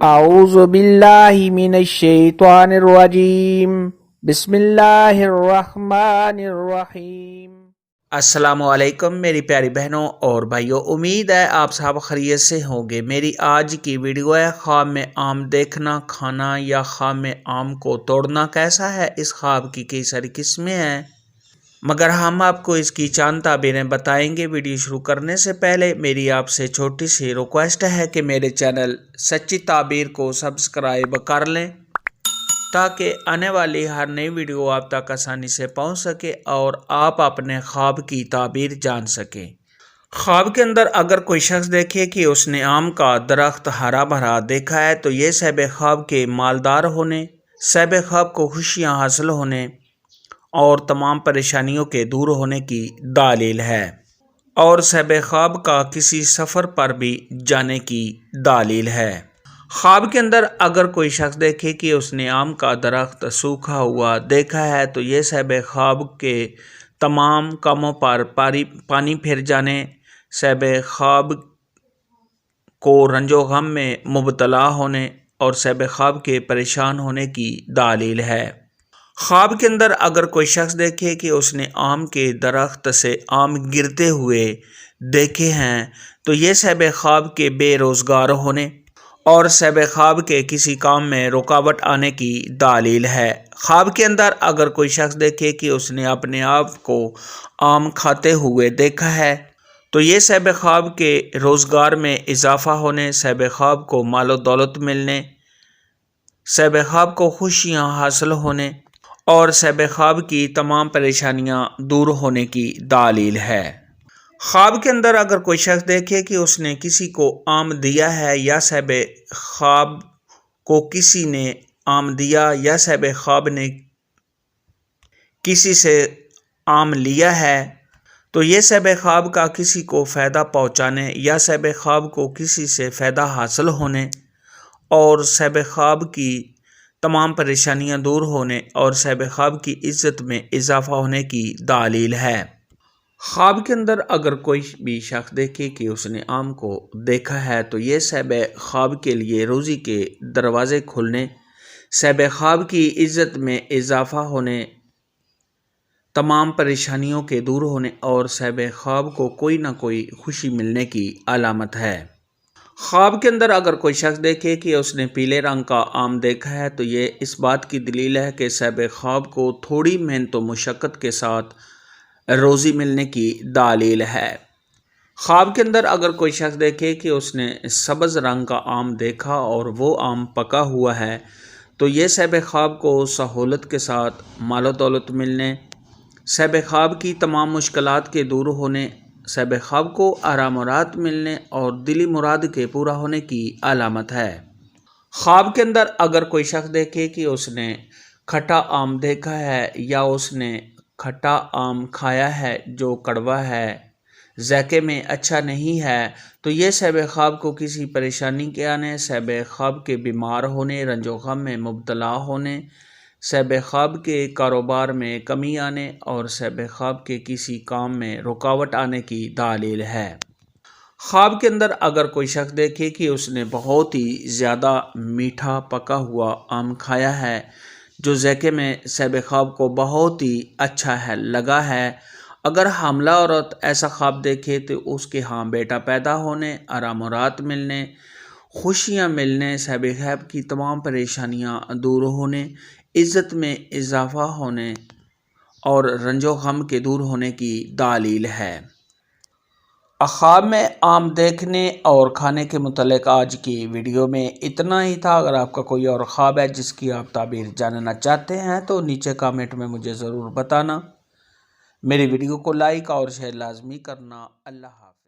अऊज़ु बिल्लाहि मिनश्शैतानिर्रजीम बिस्मिल्लाहिर्रहमानिर्रहीम। अस्सलामुअलैकुम मेरी प्यारी बहनों और भाइयों, उम्मीद है आप सब खैरियत से होंगे। मेरी आज की वीडियो है ख्वाब में आम देखना, खाना या ख्वाब में आम को तोड़ना कैसा है। इस ख्वाब की कई सारी किस्में हैं, मगर हम आपको इसकी चंद ताबीरें बताएंगे। वीडियो शुरू करने से पहले मेरी आपसे छोटी सी रिक्वेस्ट है कि मेरे चैनल सच्ची ताबीर को सब्सक्राइब कर लें ताकि आने वाली हर नई वीडियो आप तक आसानी से पहुंच सके और आप अपने ख्वाब की ताबीर जान सकें। ख्वाब के अंदर अगर कोई शख्स देखे कि उसने आम का दरख्त हरा भरा देखा है तो ये साहिब ख्वाब के मालदार होने, साहिब ख्वाब को खुशियाँ हासिल होने और तमाम परेशानियों के दूर होने की दलील है, और साहिब ख्वाब का किसी सफ़र पर भी जाने की दलील है। ख्वाब के अंदर अगर कोई शख्स देखे कि उसने आम का दरख्त सूखा हुआ देखा है तो ये साहिब ख्वाब के तमाम कामों पर पानी फिर जाने, साहिब ख्वाब को रंजो गम में मुबतला होने और साहिब ख्वाब के परेशान होने की दलील है। ख्वाब के अंदर अगर कोई शख्स देखे कि उसने आम के दरख्त से आम गिरते हुए देखे हैं तो ये साहिब ख्वाब के बेरोज़गार होने और साहिब ख्वाब के किसी काम में रुकावट आने की दलील है। ख्वाब के अंदर अगर कोई शख्स देखे कि उसने अपने आप को आम खाते हुए देखा है तो ये साहिब ख्वाब के रोज़गार में इजाफ़ा होने, साहिब ख्वाब को मालो दौलत मिलने, साहिब ख्वाब को खुशियाँ हासिल होने और साहिब ख्वाब की तमाम परेशानियाँ दूर होने की दलील है। ख्वाब के अंदर अगर कोई शख्स देखे कि उसने किसी को आम दिया है या साहिब ख्वाब को किसी ने आम दिया या साहिब ख्वाब ने किसी से आम लिया है तो ये साहिब ख्वाब का किसी को फ़ायदा पहुँचाने या साहिब ख्वाब को किसी से फ़ायदा हासिल होने और साहिब ख्वाब की तमाम परेशानियां दूर होने और साहिब ख्वाब की इज़्ज़त में इजाफ़ा होने की दलील है। ख्वाब के अंदर अगर कोई भी शख्स देखे कि उसने आम को देखा है तो ये साहिब ख्वाब के लिए रोज़ी के दरवाज़े खुलने, साहिब ख्वाब की इज़्ज़त में इजाफ़ा होने, तमाम परेशानियों के दूर होने और साहिब ख्वाब को कोई ना कोई खुशी मिलने की अलामत है। ख्वाब के अंदर अगर कोई शख्स देखे कि उसने पीले रंग का आम देखा है तो ये इस बात की दलील है कि साहिब ख्वाब को थोड़ी मेहनत व मुशक्क़त के साथ रोज़ी मिलने की दलील है। ख्वाब के अंदर अगर कोई शख्स देखे कि उसने सब्ज़ रंग का आम देखा और वो आम पका हुआ है तो ये साहिब ख्वाब को सहूलत के साथ मालो दौलत मिलने, साहिब ख्वाब की तमाम मुश्किलात के दूर होने, साहिब ख्वाब को आराम और राहत मिलने और दिली मुराद के पूरा होने की अलामत है। ख्वाब के अंदर अगर कोई शख्स देखे कि उसने खट्टा आम देखा है या उसने खट्टा आम खाया है जो कड़वा है, ज़ायके में अच्छा नहीं है तो ये साहिब ख्वाब को किसी परेशानी के आने, साहिब ख्वाब के बीमार होने, रंजो गम में मुब्तला होने, साहिब ख्वाब के कारोबार में कमी आने और साहिब ख्वाब के किसी काम में रुकावट आने की दलील है। ख्वाब के अंदर अगर कोई शख्स देखे कि उसने बहुत ही ज़्यादा मीठा पका हुआ आम खाया है जो ज़ायके में साहिब ख्वाब को बहुत ही अच्छा है लगा है, अगर हामला औरत ऐसा ख्वाब देखे तो उसके यहाँ बेटा पैदा होने, आराम और राहत मिलने, खुशियाँ मिलने, साहिब ख्वाब की तमाम परेशानियाँ दूर होने, इज़्ज़त में इजाफ़ा होने और रंजो गम के दूर होने की दलील है। ख्वाब में आम देखने और खाने के मुतल्लिक़ आज की वीडियो में इतना ही था। अगर आपका कोई और ख्वाब है जिसकी आप ताबीर जानना चाहते हैं तो नीचे कमेंट में मुझे ज़रूर बताना। मेरी वीडियो को लाइक और शेयर लाजमी करना। अल्लाह हाफ़िज़।